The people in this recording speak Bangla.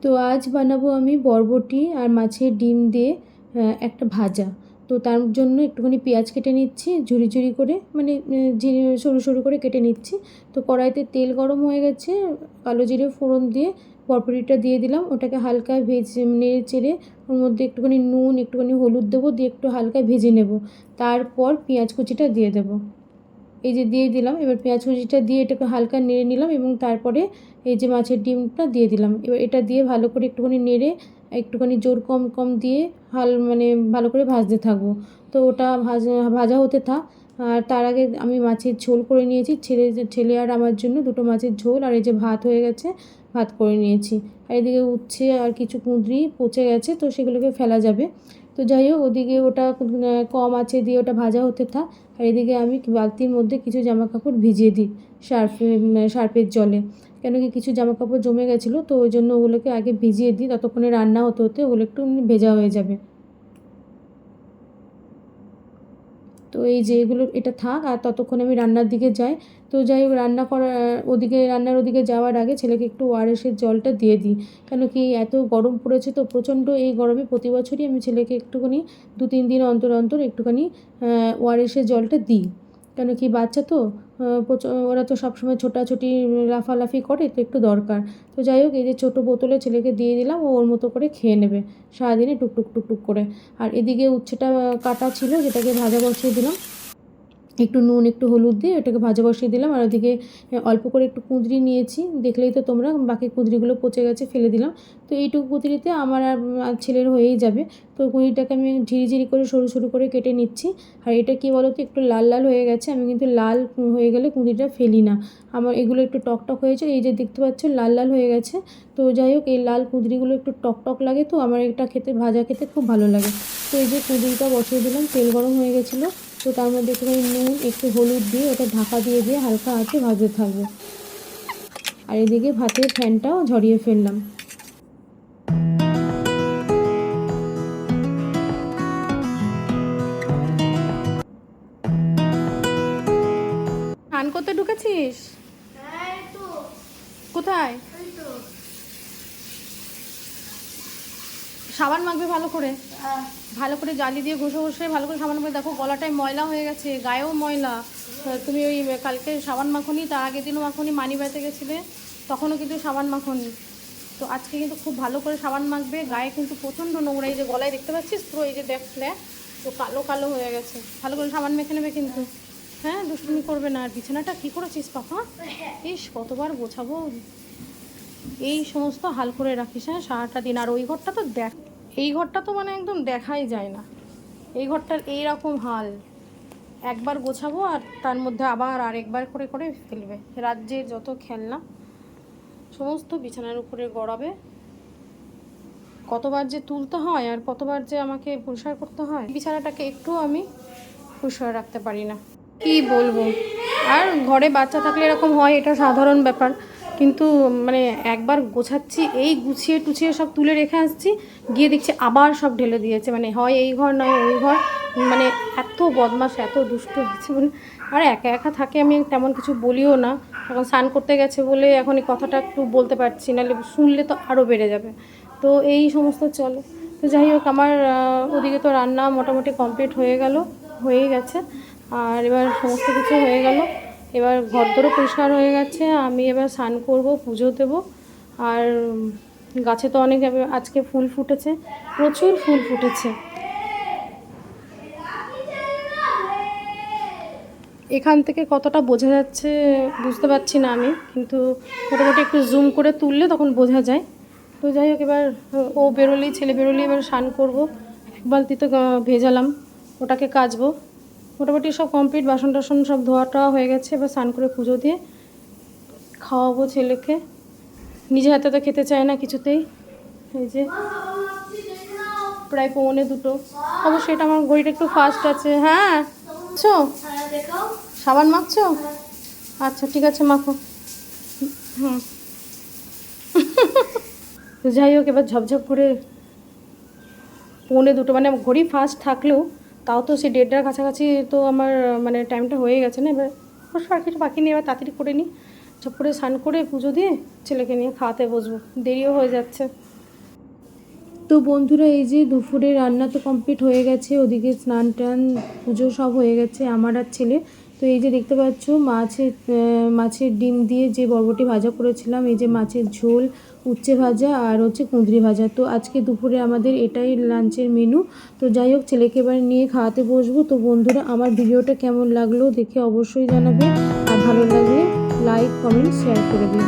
তো আজ বানাবো আমি বরবটি আর মাছের ডিম দিয়ে একটা ভাজা। তো তার জন্য একটুখানি পেঁয়াজ কেটে নিচ্ছি ঝুরি ঝুরি করে, মানে সরু সরু করে কেটে নিচ্ছি। তো কড়াইতে তেল গরম হয়ে গেছে, কালো জিরে ফোড়ন দিয়ে বরবটিটা দিয়ে দিলাম। ওটাকে হালকা ভেজে নেড়ে চেড়ে ওর মধ্যে একটুখানি নুন একটুখানি হলুদ দেবো, দিয়ে একটু হালকা ভেজে নেব। তারপর পেঁয়াজ কুচিটা দিয়ে দেবো। এই যে দিয়ে দিলাম। এবার পেঁয়াজ কুচিটা দিয়ে এটাকে হালকা নেড়ে নিলাম এবং তারপরে এই যে মাছের ডিমটা দিয়ে দিলাম। এবার এটা দিয়ে ভালো করে একটুখানি নেড়ে একটুখানি জোর কম কম দিয়ে মানে ভালো করে ভাজতে থাকবো। তো ওটা ভাজা ভাজা হতে থাক। আর তার আগে আমি মাছের ঝোল করে নিয়েছি, ছেলে আর আমার জন্য দুটো মাছের ঝোল। আর এই যে ভাত হয়ে গেছে, ভাত করে নিয়েছি। আর এদিকে উচ্ছে আর কিছু কুঁদরি পচে গেছে, তো সেগুলোকে ফেলা যাবে। তো যাই হোক, ওদিকে ওটা কম আছে দিয়ে ওটা ভাজা হতে থাক। আর এদিকে আমি বালতির মধ্যে কিছু জামা কাপড় ভিজিয়ে দিই সার্ফের জলে। কেন কি কিছু জামা কাপড় জমে গেছিলো, তো ওই জন্য ওগুলোকে আগে ভিজিয়ে দিই, ততক্ষণে রান্না হতে হতে ওগুলো একটু ভেজা হয়ে যাবে। তো এই যে এগুলো এটা থাক, আর ততক্ষণ আমি রান্নার দিকে যাই। তো যাই হোক, রান্নার ওদিকে যাওয়ার আগে ছেলেকে একটু ওআরএসের জলটা দিয়ে দিই। কেন কি এত গরম পড়েছে, তো প্রচণ্ড এই গরমে প্রতি বছরই আমি ছেলেকে একটুখানি 2-3 দিন অন্তর অন্তর একটুখানি ওআরএসের জলটা দিই। কেন কি বাচ্চা তো ওরা তো সবসময় ছোটাছুটি লাফালাফি করে, তো একটু দরকার। তো যাই হোক, এই যে ছোটো বোতলে ছেলেকে দিয়ে দিলাম, ও ওর মতো করে খেয়ে নেবে সারাদিনে টুকটুক টুকটুক করে। আর এদিকে উচ্ছেটা কাটা ছিল, যেটাকে ভাজা বসিয়ে দিলাম। একটু নুন একটু হলুদ দিয়ে ওটাকে ভাজা বসিয়ে দিলাম। আর ওদিকে অল্প করে একটু কুঁদরি নিয়েছি, দেখলেই তো তোমরা, বাকি কুঁদরিগুলো পচে গেছে ফেলে দিলাম। তো এইটুকু কুঁদরিতে আমার আর ছেলের হয়েই যাবে। তো কুঁদরিটাকে আমি ঝিরি করে সরু সরু করে কেটে নিচ্ছি। আর এটা কী বলো তো, একটু লাল লাল হয়ে গেছে, আমি কিন্তু লাল হয়ে গেলে কুঁদরিটা ফেলি না। আমার এগুলো একটু টকটক হয়েছে, এই যে দেখতে পাচ্ছ লাল লাল হয়ে গেছে। তো যাই হোক, এই লাল কুঁদরিগুলো একটু টকটক লাগে, তো আমার এটা খেতে ভাজা খেতে খুব ভালো লাগে। তো এই যে কুঁদরিটা বসিয়ে দিলাম, তেল গরম হয়ে গেছিলো। তো তার মধ্যে একটুখানি নুন একটু হলুদ দিয়ে ওটা ঢাকা দিয়ে হালকা আঁচে ভাজতে থাকবো। আর এদিকে ভাতের ফ্যানটাও ঝরিয়ে ফেললাম। স্নান করতে ঢুকেছিস? কোথায়? সাবান মাখবে ভালো করে, ভালো করে জালি দিয়ে ঘষে ঘষে ভালো করে সাবান মাখবে। দেখো গলাটায় ময়লা হয়ে গেছে, গায়েও ময়লা। তুমি ওই কালকে সাবান মাখনি, তার আগের দিনও মাখনি, মানি বেড়াতে গেছিলে তখনও কিন্তু সাবান মাখনি। তো আজকে কিন্তু খুব ভালো করে সাবান মাখবে। গায়ে কিন্তু প্রচণ্ড নোংরা, এই যে গলায় দেখতে পাচ্ছিস পুরো, এই যে দেখলে তো কালো কালো হয়ে গেছে। ভালো করে সাবান মেখে নেবে কিন্তু, হ্যাঁ, দুষ্টুমি করবে না। আর বিছানাটা কী করেছিস পাপা? ইস, কতবার গোছাবো। এই সমস্ত হাল করে রাখিস, হ্যাঁ, সারাটা দিন। আর ওই ঘরটা তো এই ঘরটা তো মানে একদম দেখাই যায় না। এই ঘরটার এইরকম হাল, একবার গোছাবো আর তার মধ্যে আবার আরেকবার করে করে ফেলবে। রাজ্যের যত খেলনা সমস্ত বিছানার উপরে গড়াবে। কতবার যে তুলতে হয় আর কতবার যে আমাকে পরিষ্কার করতে হয়। বিছানাটাকে একটু আমি পরিষ্কার রাখতে পারি না, কি বলবো। আর ঘরে বাচ্চা থাকলে এরকম হয়, এটা সাধারণ ব্যাপার। কিন্তু মানে একবার গোছাচ্ছি, এই গুছিয়ে টুছিয়ে সব তুলে রেখে আসছি, গিয়ে দেখছি আবার সব ঢেলে দিয়েছে। মানে হয় এই ঘর নয় ওই ঘর, মানে এত বদমাশ এত দুষ্ট হচ্ছে মানে। আর একা একা থাকে, আমি তেমন কিছু বলিও না। এখন স্নান করতে গেছে বলে এখন এই কথাটা একটু বলতে পারছি, নাহলে শুনলে তো আরও বেড়ে যাবে। তো এই সমস্ত চলে। তো যাই হোক, আমার ওদিকে তো রান্না মোটামুটি কমপ্লিট হয়েই গেছে। আর এবার সমস্ত কিছু হয়ে গেল, এবার ঘরদোরও পরিষ্কার হয়ে গেছে। আমি এবার স্নান করবো, পুজো দেবো। আর গাছে তো অনেক আজকে ফুল ফুটেছে, প্রচুর ফুল ফুটেছে। এখান থেকে কতটা বোঝা যাচ্ছে বুঝতে পারছি না আমি, কিন্তু মোটামুটি একটু জুম করে তুললে তখন বোঝা যায়। তো যাই হোক, এবার ছেলে বেরোলেই এবার স্নান করবো। এক বালতি তো ভেজালাম, ওটাকে কাচবো। মোটামুটি সব কমপ্লিট, বাসন টাসন সব ধোয়াটা হয়ে গেছে। এবার স্নান করে পুজো দিয়ে খাওয়াবো ছেলেকে। নিজে হাতে তো খেতে চায় না কিছুতেই। এই যে প্রায় 1:45, অবশ্যই এটা আমার ঘড়িটা একটু ফাস্ট আছে। হ্যাঁ, আচ্ছা, সাবান মাখছো? আচ্ছা ঠিক আছে, মাখো। হুম। তো যাই হোক, এবার ঝপঝপ করে 1:45, মানে ঘড়ি ফাস্ট থাকলেও তাও তো সেই 1:30টার কাছাকাছি তো আমার মানে টাইমটা হয়ে গেছে না। এবার অবশ্য আর কিছু বাকি নেই, এবার তাড়াতাড়ি করে নিই। ঝপ করে স্নান করে পুজো দিয়ে ছেলেকে নিয়ে খাওয়াতে বসবো, দেরিও হয়ে যাচ্ছে। তো বন্ধুরা এই যে দুপুরে রান্না তো কমপ্লিট হয়ে গেছে, ওদিকে স্নান টান পুজো সব হয়ে গেছে আমার আর ছেলে। তো এই যে দেখতে পাচ্ছ মাছের ডিম দিয়ে যে বরবটি ভাজা করেছিলাম, এই যে মাছের ঝোল, উচ্ছে ভাজা আর হচ্ছে কুঁদরি ভাজা। তো আজকে দুপুরে আমাদের এটাই লাঞ্চের মেনু। তো যাই হোক, ছেলেকে এবার নিয়ে খাওয়াতে বসবো। তো বন্ধুরা আমার ভিডিওটা কেমন লাগলো দেখে অবশ্যই জানাবে, আর ভালো লাগলে লাইক কমেন্ট শেয়ার করে দিন।